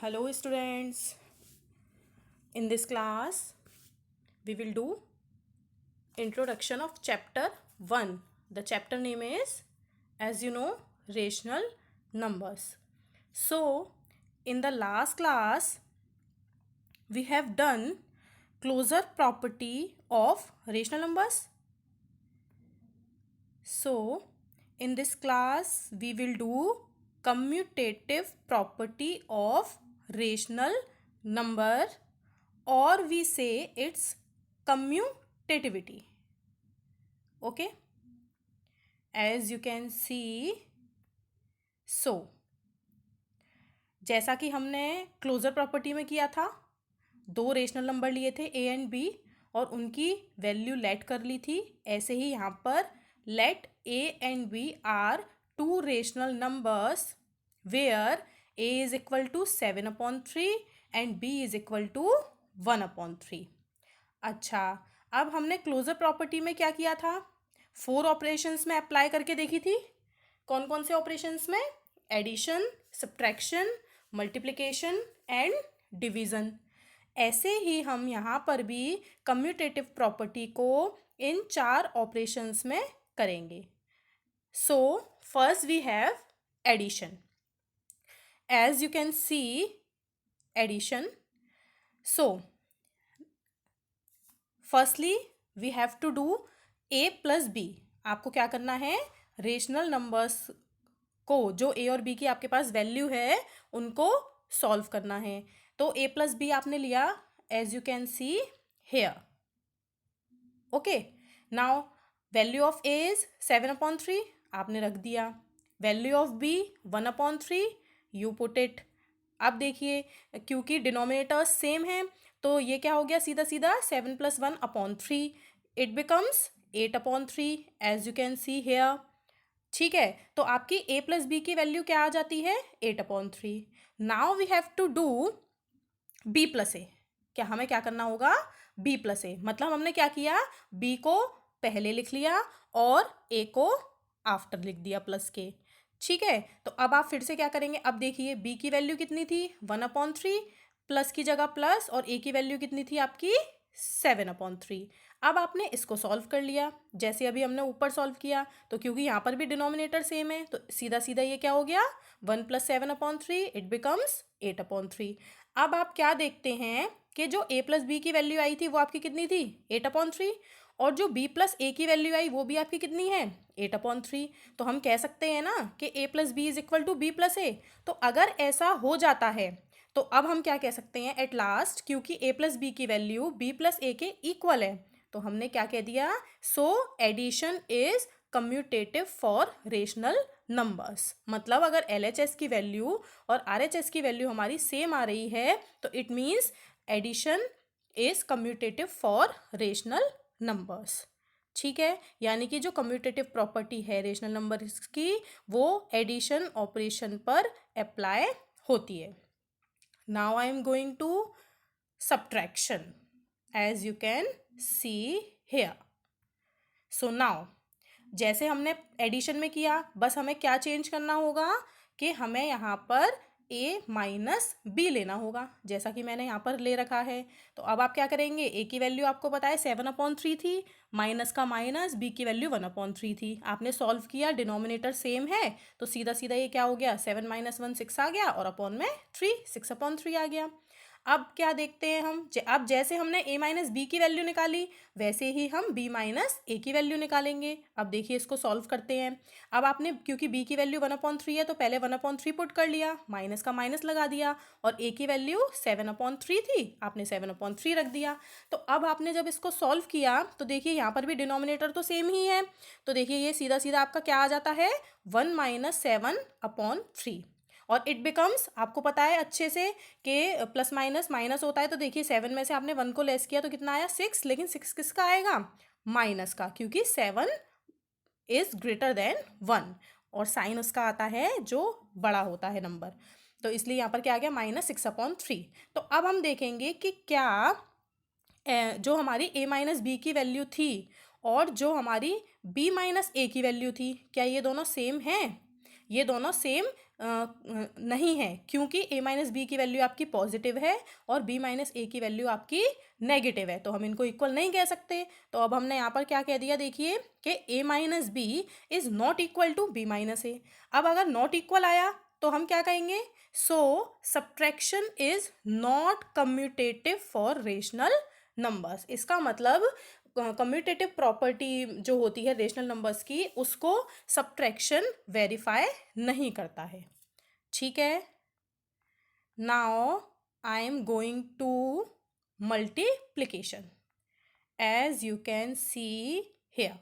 Hello students, in this class we will do introduction of chapter 1. The chapter name is, as you know, rational numbers. So in the last class we have done closure property of rational numbers. So in this class we will do commutative property of rational number, or we say its commutativity. Okay, as you can see, so जैसा कि हमने closure property में किया था, दो rational number लिए थे ए and B और उनकी वैल्यू लेट कर ली थी, ऐसे ही यहाँ पर let a and b are two rational numbers where a is equal to 7/3 and b is equal to 1/3. अच्छा, अब हमने क्लोजर प्रॉपर्टी में क्या किया था, 4 ऑपरेशंस में अप्लाई करके देखी थी. कौन कौन से ऑपरेशंस में? Addition, subtraction, multiplication and division. ऐसे ही हम यहाँ पर भी कम्यूटेटिव प्रॉपर्टी को इन 4 ऑपरेशंस में करेंगे. So first we have addition. As you can see addition. So firstly we have to do a plus b. आपको क्या करना है, रेशनल नंबर्स को, जो ए और बी की आपके पास वैल्यू है, उनको सॉल्व करना है. तो ए प्लस बी आपने लिया, as you can see here. Okay, now value of a is 7/3, आपने रख दिया. Value of b 1/3, you put it. अब देखिए, क्योंकि डिनोमिनेटर्स सेम हैं तो ये क्या हो गया, सीधा सीधा 7 + 1/3, it becomes 8/3 as you can see here. ठीक है, तो आपकी ए प्लस बी की वैल्यू क्या आ जाती है, 8/3. Now we have to do B plus A. क्या हमें क्या करना होगा, बी प्लस ए. मतलब हमने क्या किया, बी को पहले लिख लिया और ए को आफ्टर लिख दिया प्लस के. ठीक है, तो अब आप फिर से क्या करेंगे, अब देखिए बी की वैल्यू कितनी थी, 1/3, प्लस की जगह प्लस, और ए की वैल्यू कितनी थी आपकी, 7/3. अब आपने इसको सॉल्व कर लिया, जैसे अभी हमने ऊपर सॉल्व किया. तो क्योंकि यहाँ पर भी डिनोमिनेटर सेम है तो सीधा सीधा ये क्या हो गया, 1 + 7/3, इट बिकम्स 8/3. अब आप क्या देखते हैं कि जो ए प्लस बी की वैल्यू आई थी वो आपकी कितनी थी, 8/3, और जो बी प्लस ए की वैल्यू आई वो भी आपकी कितनी है, 8/3. तो हम कह सकते हैं ना कि A plus B is equal to B plus A. तो अगर ऐसा हो जाता है तो अब हम क्या कह सकते हैं, एट लास्ट, क्योंकि ए प्लस बी की वैल्यू बी प्लस ए के इक्वल है, तो हमने क्या कह दिया, so addition is commutative for rational numbers. मतलब अगर LHS की वैल्यू और RHS की वैल्यू हमारी सेम आ रही है तो it means addition is commutative for rational numbers. ठीक है, यानी कि जो कम्यूटेटिव प्रॉपर्टी है रेशनल नंबर्स की वो एडिशन ऑपरेशन पर अप्लाई होती है. Now I am going to subtraction, as you can see here. So now जैसे हमने एडिशन में किया, बस हमें क्या चेंज करना होगा कि हमें यहाँ पर a माइनस बी लेना होगा, जैसा कि मैंने यहाँ पर ले रखा है. तो अब आप क्या करेंगे, a की वैल्यू आपको पता है 7/3 थी, माइनस का माइनस, b की वैल्यू 1/3 थी. आपने सॉल्व किया, डिनोमिनेटर सेम है तो सीधा सीधा ये क्या हो गया, 7 - 1 6 आ गया, और अपॉन में 3, 6/3 आ गया. अब क्या देखते हैं हम, अब जैसे हमने a माइनस बी की वैल्यू निकाली वैसे ही हम b माइनस ए की वैल्यू निकालेंगे. अब देखिए इसको सॉल्व करते हैं. अब आपने क्योंकि b की वैल्यू 1/3 है तो पहले 1/3 पुट कर लिया, माइनस का माइनस लगा दिया, और a की वैल्यू 7/3 थी, आपने 7/3 रख दिया. तो अब आपने जब इसको सॉल्व किया तो देखिए यहाँ पर भी डिनोमिनेटर तो सेम ही है, तो देखिए ये सीधा सीधा आपका क्या आ जाता है, 1 - 7/3, और इट बिकम्स, आपको पता है अच्छे से कि प्लस माइनस माइनस होता है. तो देखिए 7 में से आपने 1 को लेस किया तो कितना आया, 6, लेकिन 6 किसका आएगा, माइनस का, क्योंकि 7 इज ग्रेटर देन 1, और साइन उसका आता है जो बड़ा होता है नंबर. तो इसलिए यहाँ पर क्या आ गया, -6/3. तो अब हम देखेंगे कि क्या जो हमारी a माइनस बी की वैल्यू थी और जो हमारी b माइनस ए की वैल्यू थी, क्या ये दोनों सेम हैं. ये दोनों सेम नहीं है, क्योंकि a माइनस बी की वैल्यू आपकी पॉजिटिव है और b माइनस ए की वैल्यू आपकी नेगेटिव है, तो हम इनको इक्वल नहीं कह सकते। तो अब हमने यहाँ पर क्या कह दिया, देखिए कि a minus B is not equal to b minus A. अब अगर नॉट इक्वल आया तो हम क्या कहेंगे, so subtraction is not commutative for rational numbers. इसका मतलब कम्यूटेटिव प्रॉपर्टी जो होती है रेशनल नंबर्स की, उसको सब्ट्रैक्शन वेरीफाई नहीं करता है। ठीक है, now I am going to multiplication as you can see here.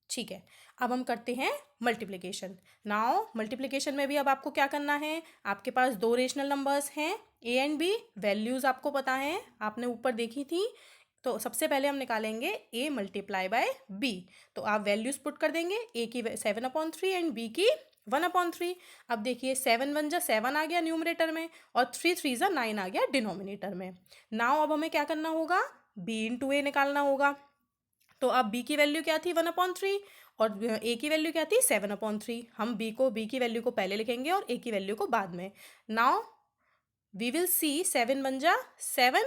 ठीक है, अब हम करते हैं मल्टीप्लिकेशन। नाउ मल्टीप्लिकेशन में भी अब आपको क्या करना है, आपके पास दो रेशनल नंबर्स हैं a एंड b, वैल्यूज आपको पता है, आपने ऊपर देखी थी। तो सबसे पहले हम निकालेंगे a मल्टीप्लाई बाय b। तो आप वैल्यूज पुट कर देंगे, a की 7/3 एंड b की 1/3। अब देखिए 7 1 जा 7 आ गया न्यूमरेटर में और 3 3 जा 9 आ गया डिनोमिनेटर में। नाउ अब हमें क्या करना होगा, b इंटू a निकालना होगा। तो अब b की वैल्यू क्या थी 1/3 और a की वैल्यू क्या थी 7/3। हम b की वैल्यू को पहले लिखेंगे और a की वैल्यू को बाद में। नाउ वी विल सी 7 1 जा 7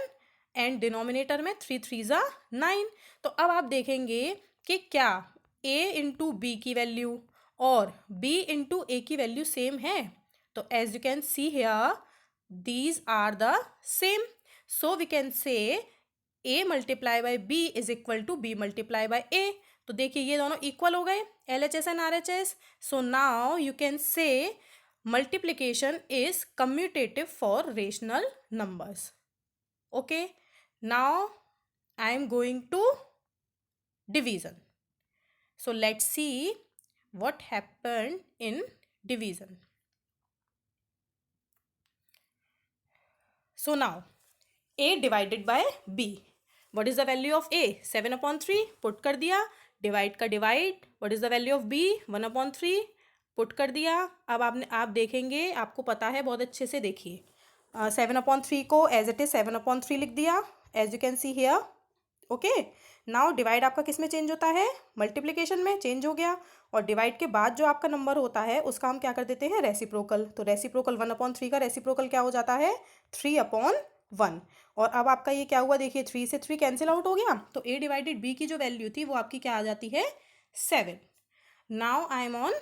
एंड डिनोमिनेटर में 3 3 जा 9। तो अब आप देखेंगे कि क्या a इंटू बी की वैल्यू और b इंटू ए की वैल्यू सेम है। तो as you can see here these are the same, so we can say a multiply by b is equal to b multiply by a। तो देखिए ये दोनों equal हो गए, LHS and RHS। So now you can say multiplication is commutative for rational numbers. Okay, now I am going to division. So let's see what happened in division. So now a divided by b. What is the value of a? 7/3 put कर दिया, divide का divide. What is the value of b? 1/3 put कर दिया। अब आप देखेंगे, आपको पता है बहुत अच्छे से, देखिए 7/3 को एज इट इज 7/3 लिख दिया, as you can see here. Okay, now divide आपका किस में चेंज होता है, मल्टीप्लिकेशन में चेंज हो गया। और डिवाइड के बाद जो आपका नंबर होता है उसका हम क्या कर देते हैं, रेसिप्रोकल। तो रेसिप्रोकल 1/3 का रेसिप्रोकल क्या हो जाता है, 3/1। और अब आपका ये क्या हुआ, देखिए 3 से 3 कैंसिल आउट हो गया, तो a डिवाइडेड b की जो वैल्यू थी वो आपकी क्या आ जाती है, 7। Now I M on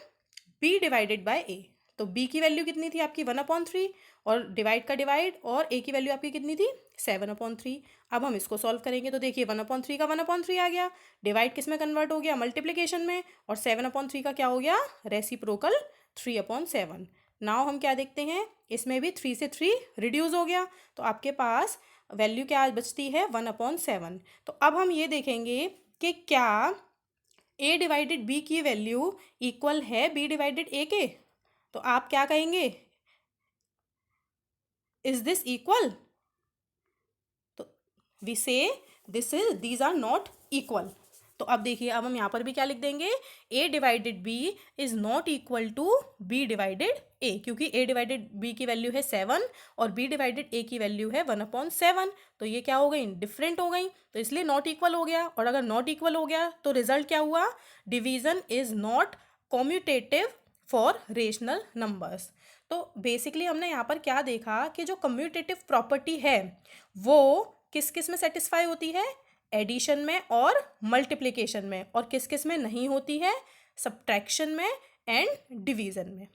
b divided by a। तो b की वैल्यू कितनी थी आपकी 1/3 और डिवाइड का डिवाइड, और a की वैल्यू आपकी कितनी थी 7/3। अब हम इसको सॉल्व करेंगे, तो देखिए 1/3 का 1/3 आ गया, डिवाइड किस में कन्वर्ट हो गया, मल्टीप्लिकेशन में, और 7/3 का क्या हो गया, रेसिप्रोकल 3/7। नाउ हम क्या देखते हैं, इसमें भी 3 से 3 रिड्यूस हो गया, तो आपके पास वैल्यू क्या बचती है 1/7। तो अब हम ये देखेंगे कि क्या a डिवाइडेड b की वैल्यू इक्वल है b डिवाइडेड a के। तो आप क्या कहेंगे, इज दिस इक्वल? तो वी से दीज आर नॉट इक्वल। तो अब देखिए, अब हम यहाँ पर भी क्या लिख देंगे, a divided b is not equal to b divided a, क्योंकि a डिवाइडेड b की वैल्यू है 7 और b डिवाइडेड a की वैल्यू है 1/7। तो ये क्या हो गई, डिफरेंट हो गई, तो इसलिए नॉट इक्वल हो गया। और अगर नॉट इक्वल हो गया तो रिजल्ट क्या हुआ, division is not commutative for rational numbers. तो बेसिकली हमने यहाँ पर क्या देखा कि जो कम्यूटेटिव प्रॉपर्टी है वो किस किस में सेटिस्फाई होती है, एडिशन में और मल्टीप्लिकेशन में, और किस किस में नहीं होती है, सब्ट्रैक्शन में एंड डिवीजन में।